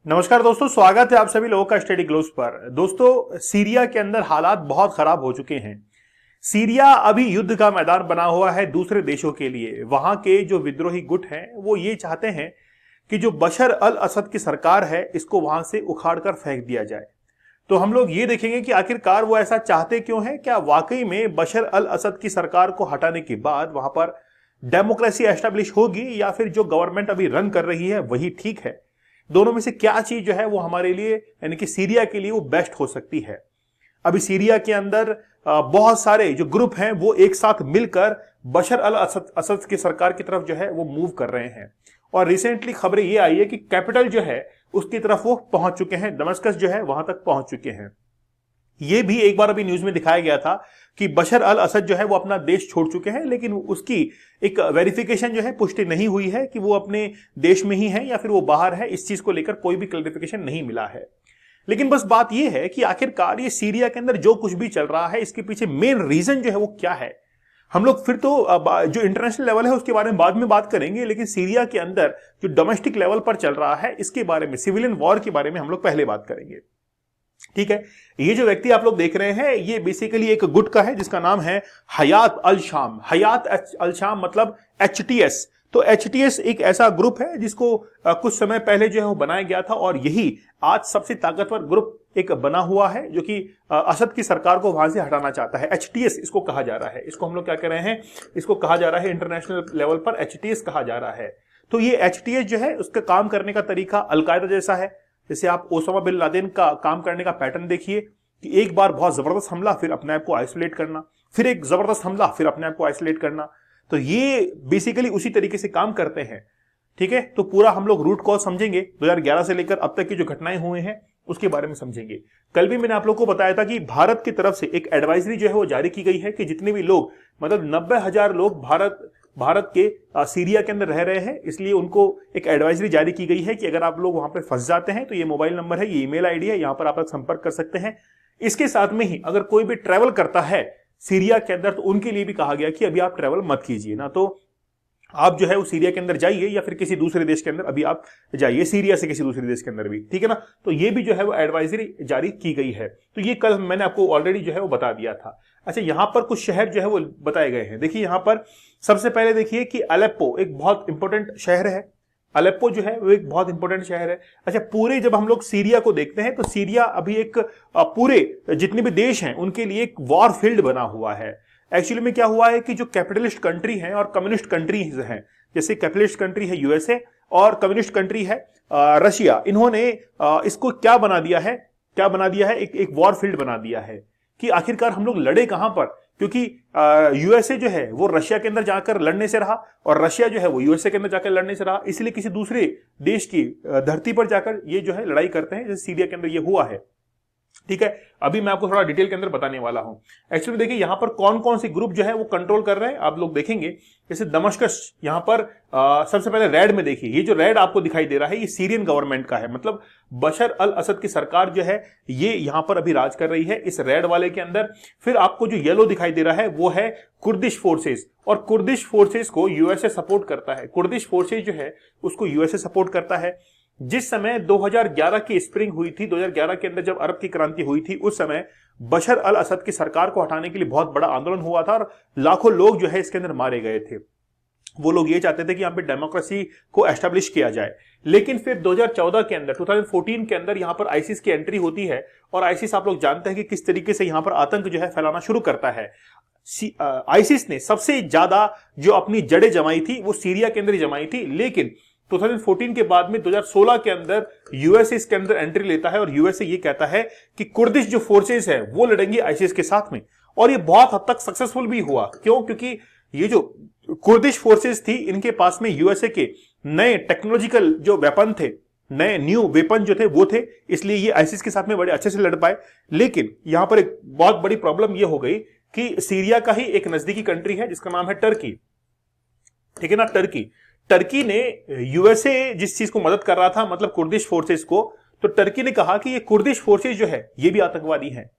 नमस्कार दोस्तों, स्वागत है आप सभी लोगों का स्टडी ग्लोब्स पर। दोस्तों, सीरिया के अंदर हालात बहुत खराब हो चुके हैं। सीरिया अभी युद्ध का मैदान बना हुआ है दूसरे देशों के लिए। वहां के जो विद्रोही गुट हैं वो ये चाहते हैं कि जो बशर अल असद की सरकार है इसको वहां से उखाड़ कर फेंक दिया जाए। तो हम लोग ये देखेंगे कि आखिरकार वो ऐसा चाहते क्यों हैं। क्या वाकई में बशर अल असद की सरकार को हटाने के बाद वहां पर डेमोक्रेसी एस्टेब्लिश होगी या फिर जो गवर्नमेंट अभी रन कर रही है वही ठीक है। दोनों में से क्या चीज जो है वो हमारे लिए यानी कि सीरिया के लिए वो बेस्ट हो सकती है। अभी सीरिया के अंदर बहुत सारे जो ग्रुप हैं वो एक साथ मिलकर बशर अल असद की सरकार की तरफ जो है वो मूव कर रहे हैं। और रिसेंटली खबरें ये आई है कि कैपिटल जो है उसकी तरफ वो पहुंच चुके हैं, दमिश्क जो है वहां तक पहुंच चुके हैं। ये भी एक बार अभी न्यूज में दिखाया गया था कि बशर अल असद जो है वो अपना देश छोड़ चुके हैं, लेकिन उसकी एक वेरिफिकेशन जो है पुष्टि नहीं हुई है कि वो अपने देश में ही है या फिर वो बाहर है। इस चीज को लेकर कोई भी क्लैरिफिकेशन नहीं मिला है। लेकिन बस बात यह है कि आखिरकार ये सीरिया के अंदर जो कुछ भी चल रहा है इसके पीछे मेन रीजन जो है वो क्या है। हम लोग फिर तो जो इंटरनेशनल लेवल है उसके बारे में बाद में बात करेंगे, लेकिन सीरिया के अंदर जो डोमेस्टिक लेवल पर चल रहा है इसके बारे में, सिविलियन वॉर के बारे में हम लोग पहले बात करेंगे। ठीक है, ये जो व्यक्ति आप लोग देख रहे हैं ये बेसिकली एक गुट का है जिसका नाम है हयात अल शाम। हयात अल शाम मतलब एचटीएस। तो एचटीएस एक ऐसा ग्रुप है जिसको कुछ समय पहले जो है वो बनाया गया था और यही आज सबसे ताकतवर ग्रुप एक बना हुआ है जो कि असद की सरकार को वहां से हटाना चाहता है। एचटीएस इसको कहा जा रहा है। इसको हम लोग क्या कर रहे हैं, इसको कहा जा रहा है इंटरनेशनल लेवल पर एचटीएस कहा जा रहा है। तो ये एचटीएस जो है उसका काम करने का तरीका अलकायदा जैसा है। जैसे आप ओसामा बिन लादेन का काम करने का पैटर्न देखिए कि एक बार बहुत जबरदस्त हमला, फिर अपने आप को आइसोलेट करना, फिर एक जबरदस्त हमला, फिर अपने आप को आइसोलेट करना। तो ये बेसिकली उसी तरीके से काम करते हैं। ठीक है, तो पूरा हम लोग रूट कॉज समझेंगे। 2011 से लेकर अब तक की जो घटनाएं हुई हैं उसके बारे में समझेंगे। कल भी मैंने आप लोग को बताया था कि भारत की तरफ से एक एडवाइजरी जो है वो जारी की गई है कि जितने भी लोग मतलब 90,000 लोग भारत के सीरिया के अंदर रह रहे हैं, इसलिए उनको एक एडवाइजरी जारी की गई है कि अगर आप लोग वहां पे फंस जाते हैं तो ये मोबाइल नंबर है, ये ईमेल आईडी है, यहां पर आप लोग संपर्क कर सकते हैं। इसके साथ में ही अगर कोई भी ट्रैवल करता है सीरिया के अंदर तो उनके लिए भी कहा गया कि अभी आप ट्रैवल मत कीजिए, ना तो आप जो है वो सीरिया के अंदर जाइए या फिर किसी दूसरे देश के अंदर अभी आप जाइए, सीरिया से किसी दूसरे देश के अंदर भी। ठीक है ना, तो ये भी जो है वो एडवाइजरी जारी की गई है। तो ये कल मैंने आपको ऑलरेडी जो है वो बता दिया था। अच्छा, यहां पर कुछ शहर जो है वो बताए गए हैं। देखिए यहां पर सबसे पहले देखिए कि अलेप्पो एक बहुत इंपॉर्टेंट शहर है। अलेप्पो जो है वो एक बहुत इंपॉर्टेंट शहर है। अच्छा, पूरे जब हम लोग सीरिया को देखते हैं तो सीरिया अभी एक पूरे जितने भी देश हैं उनके लिए एक वॉर फील्ड बना हुआ है। एक्चुअली में क्या हुआ है कि जो कैपिटलिस्ट कंट्री हैं और कम्युनिस्ट कंट्रीज हैं, जैसे कैपिटलिस्ट कंट्री है यूएसए और कम्युनिस्ट कंट्री है रशिया, इन्होंने इसको क्या बना दिया है, एक वॉर फील्ड बना दिया है कि आखिरकार हम लोग लड़े कहां पर। क्योंकि यूएसए जो है वो रशिया के अंदर जाकर लड़ने से रहा और रशिया जो है वो यूएसए के अंदर जाकर लड़ने से रहा, इसलिए किसी दूसरे देश की धरती पर जाकर ये जो है लड़ाई करते हैं, जैसे सीरिया के अंदर ये हुआ है। ठीक है, अभी मैं आपको थोड़ा डिटेल के अंदर बताने वाला हूं। एक्चुअली देखिए यहां पर कौन कौन सी ग्रुप जो है वो कंट्रोल कर रहे हैं आप लोग देखेंगे। जैसे दमिश्क यहां पर सबसे पहले रेड में देखिए, ये जो रेड आपको दिखाई दे रहा है ये सीरियन गवर्नमेंट का है, मतलब बशर अल असद की सरकार जो है ये यहां पर अभी राज कर रही है इस रेड वाले के अंदर। फिर आपको जो येलो दिखाई दे रहा है वो है कुर्दिश फोर्सेस, और कुर्दिश फोर्सेस को यूएसए सपोर्ट करता है। कुर्दिश फोर्सेस जो है उसको यूएसए सपोर्ट करता है। जिस समय 2011 की स्प्रिंग हुई थी, 2011 के अंदर जब अरब की क्रांति हुई थी, उस समय बशर अल असद की सरकार को हटाने के लिए बहुत बड़ा आंदोलन हुआ था और लाखों लोग जो है इसके अंदर मारे गए थे। वो लोग ये चाहते थे कि यहां पे डेमोक्रेसी को एस्टेब्लिश किया जाए। लेकिन फिर 2014 के अंदर 2014 के अंदर यहां पर आईसिस की एंट्री होती है और आईसिस आप लोग जानते हैं कि किस तरीके से यहां पर आतंक जो है फैलाना शुरू करता है। आईसिस ने सबसे ज्यादा जो अपनी जड़ें जमाई थी वो सीरिया के अंदर ही जमाई थी, लेकिन 2014 के बाद में 2016 के अंदर यूएसए इसके अंदर एंट्री लेता है और यूएसए ये कहता है कि कुर्दिश जो फोर्सेस है वो लड़ेंगी आईसिस के साथ में। और ये बहुत हद तक सक्सेसफुल भी हुआ। क्यों? क्योंकि ये जो कुर्दिश फोर्सेस थी इनके पास में यूएसए के नए टेक्नोलॉजिकल जो वेपन थे, नए न्यू वेपन जो थे वो थे, इसलिए ये आईसिस के साथ में बड़े अच्छे से लड़ पाए। लेकिन यहां पर एक बहुत बड़ी प्रॉब्लम ये हो गई कि सीरिया का ही एक नजदीकी कंट्री है जिसका नाम है टर्की। ठीक है ना, टर्की ने यूएसए जिस चीज को मदद कर रहा था, मतलब कुर्दिश फोर्सेस को, तो टर्की ने कहा कि ये कुर्दिश फोर्सेस जो है ये भी आतंकवादी हैं,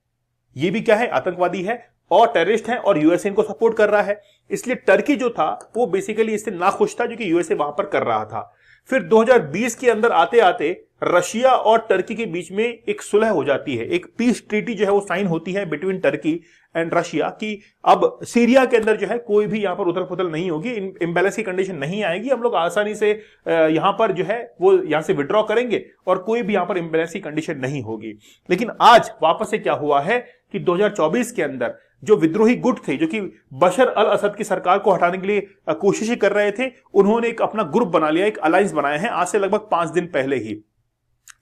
ये भी क्या है, आतंकवादी है और टेररिस्ट हैं और यूएसए इनको सपोर्ट कर रहा है। इसलिए टर्की जो था वो बेसिकली इससे नाखुश था जो कि यूएसए वहां पर कर रहा था। फिर 2020 के अंदर आते आते रशिया और टर्की के बीच में एक सुलह हो जाती है, एक पीस ट्रीटी जो है वो साइन होती है बिटवीन टर्की एंड रशिया कि अब सीरिया के अंदर जो है कोई भी यहां पर उथल पुथल नहीं होगी, इम्बैलेंस की कंडीशन नहीं आएगी, हम लोग आसानी से यहां पर जो है वो यहां से विड्रॉ करेंगे और कोई भी यहां पर इम्बैलेंस की कंडीशन नहीं होगी। लेकिन आज वापस से क्या हुआ है कि 2024 के अंदर जो विद्रोही गुट थे, जो कि बशर अल असद की सरकार को हटाने के लिए कोशिशें कर रहे थे, उन्होंने एक अपना ग्रुप बना लिया, एक अलायंस बनाया है आज से लगभग 5 दिन पहले ही।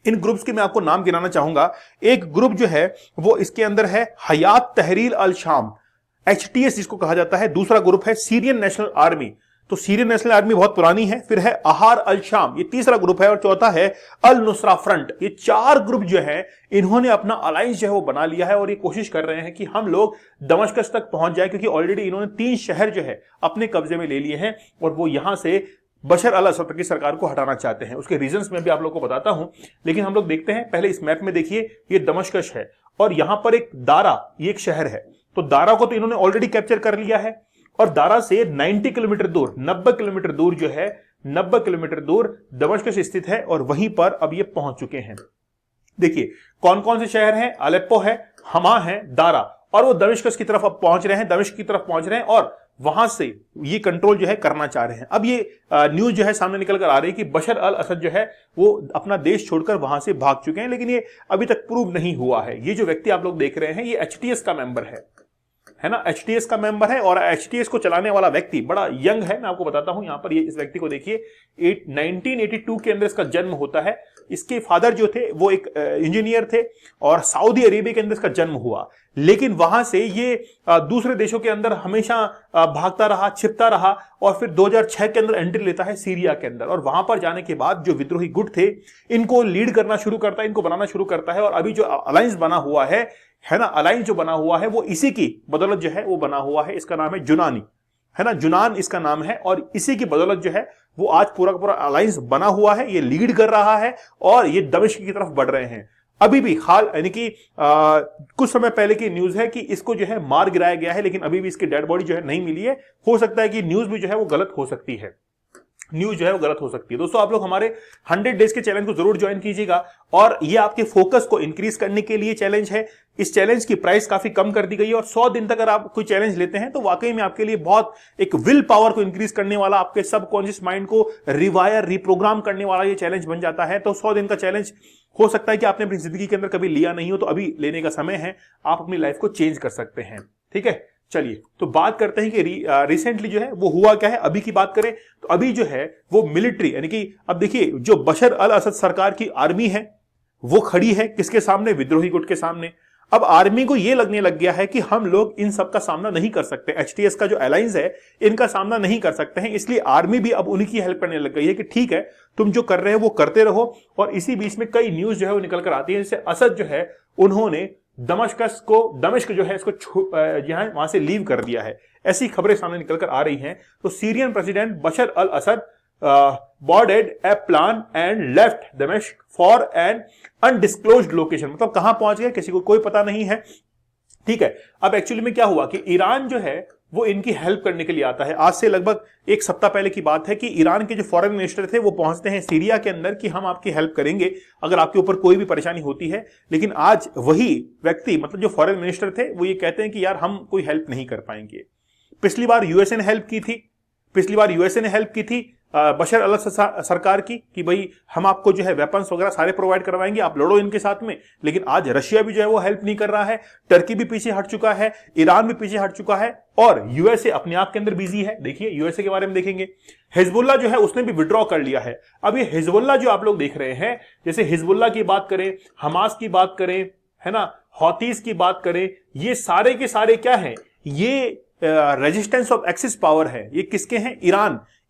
इन ग्रुप्स के मैं आपको नाम गिनाना चाहूंगा। एक ग्रुप जो है वो इसके अंदर है हयात तहरीर अल शाम, HTS जिसको कहा जाता है। दूसरा ग्रुप है सीरियन नेशनल आर्मी, तो सीरियन नेशनल आर्मी बहुत पुरानी है। फिर है अहार अल शाम, ये तीसरा ग्रुप है। और चौथा है अल नुसरा फ्रंट। ये 4 ग्रुप जो है इन्होंने अपना अलायंस जो है वो बना लिया है और ये कोशिश कर रहे हैं कि हम लोग दमिश्क तक पहुंच जाए, क्योंकि ऑलरेडी इन्होंने 3 शहर जो है अपने कब्जे में ले लिए हैं और वो यहां से बशर अल असद की सरकार को हटाना चाहते हैं। उसके रीजंस मैं भी आप लोगों को बताता हूं, लेकिन हम लोग देखते हैं पहले इस मैप में। देखिए ये दमिश्क है और यहां पर एक दारा, ये एक शहर है, तो दारा को तो इन्होंने ऑलरेडी कैप्चर कर लिया है। और दारा से 90 किलोमीटर दूर, 90 किलोमीटर दूर जो है, 90 किलोमीटर दूर दमिश्क स्थित है और वहीं पर अब ये पहुंच चुके हैं। देखिए कौन कौन से शहर हैं, अलेप्पो है, हमा है, दारा, और वो दमिश्क की तरफ अब पहुंच रहे हैं, दमिश्क की तरफ पहुंच रहे हैं और वहां से ये कंट्रोल जो है करना चाह रहे हैं। अब ये न्यूज जो है सामने निकल कर आ रही है कि बशर अल असद जो है वो अपना देश छोड़कर वहां से भाग चुके हैं, लेकिन ये अभी तक प्रूव नहीं हुआ है। ये जो व्यक्ति आप लोग देख रहे हैं ये HTS का मेंबर है ना, HTS का मेंबर है। और HTS को चलाने वाला व्यक्ति बड़ा यंग है, मैं आपको बताता हूं। यहां पर ये इस व्यक्ति को देखिए, 1982 के अंदर इसका जन्म होता है। इसके फादर जो थे वो एक इंजीनियर थे और सऊदी अरेबिया के अंदर इसका जन्म हुआ, लेकिन वहां से ये दूसरे देशों के अंदर हमेशा भागता रहा, छिपता रहा और फिर 2006 के अंदर एंट्री लेता है सीरिया के अंदर। और वहां पर जाने के बाद जो विद्रोही गुट थे इनको लीड करना शुरू करता है, इनको बनाना शुरू करता है। और अभी जो अलायंस बना हुआ है ना, अलायंस जो बना हुआ है वो इसी की बदौलत जो है वो बना हुआ है। इसका नाम है जुनानी, है ना, जुनान इसका नाम है। और इसी की बदौलत जो है वो आज पूरा का पूरा अलायंस बना हुआ है, ये लीड कर रहा है और ये दमिश्क की तरफ बढ़ रहे हैं। अभी भी हाल यानी कि कुछ समय पहले की न्यूज है कि इसको जो है मार गिराया गया है, लेकिन अभी भी इसकी डेड बॉडी जो है नहीं मिली है। हो सकता है कि न्यूज भी जो है वो गलत हो सकती है, न्यूज जो है वो गलत हो सकती है। दोस्तों आप लोग हमारे 100 डेज के चैलेंज को जरूर ज्वाइन कीजिएगा और ये आपके फोकस को इंक्रीज करने के लिए चैलेंज है। इस चैलेंज की प्राइस काफी कम कर दी गई है और 100 दिन तक अगर आप कोई चैलेंज लेते हैं तो वाकई में आपके लिए बहुत एक विल पावर को इंक्रीज करने वाला, आपके सबकॉन्शियस माइंड को रिवायर रिप्रोग्राम करने वाला ये चैलेंज बन जाता है। तो 100 दिन का चैलेंज हो सकता है कि आपने अपनी जिंदगी के अंदर कभी लिया नहीं हो, तो अभी लेने का समय है, आप अपनी लाइफ को चेंज कर सकते हैं। ठीक है, चलिए तो बात करते हैं कि रिसेंटली जो है वो हुआ क्या है। अभी की बात करें तो अभी जो है वो मिलिट्री, यानी कि अब देखिए जो बशर अल असद सरकार की आर्मी है वो खड़ी है किसके सामने, विद्रोही गुट के सामने। अब आर्मी को यह लगने लग गया है कि हम लोग इन सब का सामना नहीं कर सकते, HTS का जो अलायंस है इनका सामना नहीं कर सकते हैं, इसलिए आर्मी भी अब उन्हीं की हेल्प करने लग गई है कि ठीक है तुम जो कर रहे हो वो करते रहो। और इसी बीच में कई न्यूज जो है वो निकल कर आती है, जैसे असद जो है उन्होंने दमिश्क जो है इसको वहां से लीव कर दिया है, ऐसी खबरें सामने निकल कर आ रही हैं। तो Syrian president Bashar al Assad boarded a plan and left दमिश्क फॉर एन अनडिस्क्लोज्ड लोकेशन, मतलब कहां पहुंच गए किसी को कोई पता नहीं है। ठीक है, अब एक्चुअली में क्या हुआ कि ईरान जो है वो इनकी हेल्प करने के लिए आता है। आज से लगभग 1 सप्ताह पहले की बात है कि ईरान के जो फॉरेन मिनिस्टर थे वो पहुंचते हैं सीरिया के अंदर कि हम आपकी हेल्प करेंगे अगर आपके ऊपर कोई भी परेशानी होती है। लेकिन आज वही व्यक्ति, मतलब जो फॉरेन मिनिस्टर थे, वो ये कहते हैं कि यार हम कोई हेल्प नहीं कर पाएंगे। पिछली बार यूएसए ने हेल्प की थी बशर अल असद सरकार की कि भाई हम आपको जो है वेपन्स वगैरह सारे प्रोवाइड करवाएंगे, आप लड़ो इनके साथ में। लेकिन आज रशिया भी जो है वो हेल्प नहीं कर रहा है, टर्की भी पीछे हट चुका है, ईरान भी पीछे हट चुका है और यूएसए अपने आप के अंदर बिजी है। देखिए यूएसए के बारे में देखेंगे, हिजबुल्लाह जो है उसने भी विड्रॉ कर लिया है। अब ये हिजबुल्लाह जो आप लोग देख रहे हैं, जैसे हिजबुल्लाह की बात करें, हमास की बात करें, है ना, हौतीस की बात करें, ये सारे के सारे क्या है, ये रेजिस्टेंस ऑफ एक्सिस पावर है। ये किसके हैं,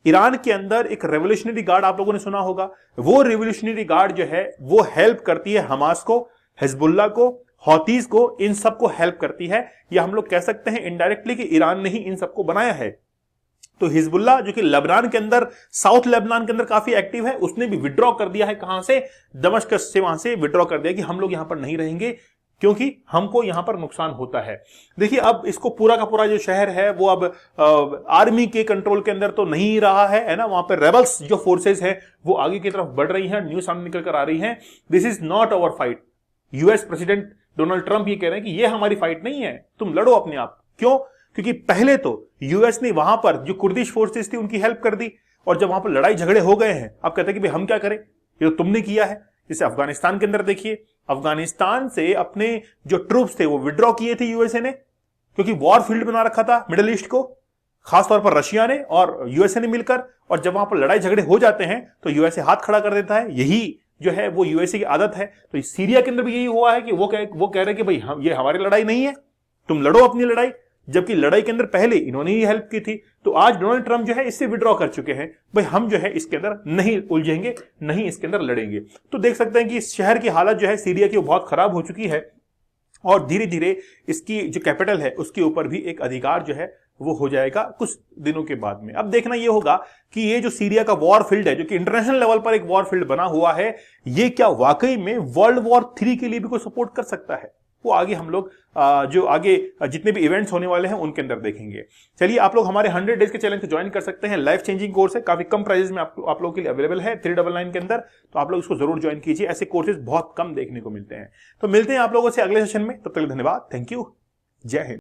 ईरान के अंदर एक रेवोल्यूशनरी गार्ड आप लोगों ने सुना होगा, वो रेवोल्यूशनरी गार्ड जो है वो हेल्प करती है हमास को, हिजबुल्लाह को, हौतीस को, इन सबको हेल्प करती है। या हम लोग कह सकते हैं इनडायरेक्टली कि ईरान ने ही इन सबको बनाया है। तो हिजबुल्लाह जो कि लेबनान के अंदर, साउथ लेबनान के अंदर काफी एक्टिव है, उसने भी विड्रॉ कर दिया है, कहां से, दमिश्क से, वहां से विड्रॉ कर दिया कि हम लोग यहां पर नहीं रहेंगे, क्योंकि हमको यहां पर नुकसान होता है। देखिए, अब इसको पूरा का पूरा जो शहर है वो अब आर्मी के कंट्रोल के अंदर तो नहीं रहा है ना, वहां पर रेबल्स जो फोर्सेस है वो आगे की तरफ बढ़ रही हैं, न्यूज सामने निकल कर आ रही है। This is not our fight. US president Donald Trump ये कह रहे हैं कि ये हमारी फाइट नहीं है, तुम लड़ो अपने आप। क्यों? क्योंकि पहले तो यूएस ने वहां पर जो कुर्दिश फोर्सेस थी उनकी हेल्प कर दी, और जब वहां पर लड़ाई झगड़े हो गए हैं, अब कहते हैं कि भाई हम क्या करें, ये तो तुमने किया है। जैसे अफगानिस्तान के अंदर देखिए, अफगानिस्तान से अपने जो ट्रूप्स थे वो विड्रॉ किए थे यूएसए ने, क्योंकि वॉर फील्ड बना रखा था मिडिल ईस्ट को, खासतौर पर रशिया ने और यूएसए ने मिलकर। और जब वहां पर लड़ाई झगड़े हो जाते हैं तो यूएसए हाथ खड़ा कर देता है। यही जो है वो यूएसए की आदत है। तो सीरिया के अंदर भी यही हुआ है कि वो कह रहे हैं कि भाई ये हमारी लड़ाई नहीं है, तुम लड़ो अपनी लड़ाई, जबकि लड़ाई के अंदर पहले इन्होंने ही हेल्प की थी। तो आज डोनाल्ड ट्रंप जो है इससे विड्रॉ कर चुके हैं, भाई हम जो है इसके अंदर नहीं उलझेंगे, नहीं इसके अंदर लड़ेंगे। तो देख सकते हैं कि इस शहर की हालत जो है सीरिया की वो बहुत खराब हो चुकी है, और धीरे धीरे इसकी जो कैपिटल है उसके ऊपर भी एक अधिकार जो है वो हो जाएगा कुछ दिनों के बाद में। अब देखना ये होगा कि ये जो सीरिया का वॉर फील्ड है, जो कि इंटरनेशनल लेवल पर एक वॉर फील्ड बना हुआ है, ये क्या वाकई में वर्ल्ड वॉर 3 के लिए भी कोई सपोर्ट कर सकता है। वो आगे हम लोग जो आगे जितने भी इवेंट्स होने वाले हैं उनके अंदर देखेंगे। चलिए, आप लोग हमारे 100 डेज के चैलेंज को ज्वाइन कर सकते हैं। लाइफ चेंजिंग कोर्स है, काफी कम प्राइसेस में आप लोगों के लिए अवेलेबल है 399 के अंदर। तो आप लोग इसको जरूर ज्वाइन कीजिए, ऐसे कोर्सेज बहुत कम देखने को मिलते हैं। तो मिलते हैं आप लोगों से अगले सेशन में, तब तक धन्यवाद, थैंक यू, जय हिंद।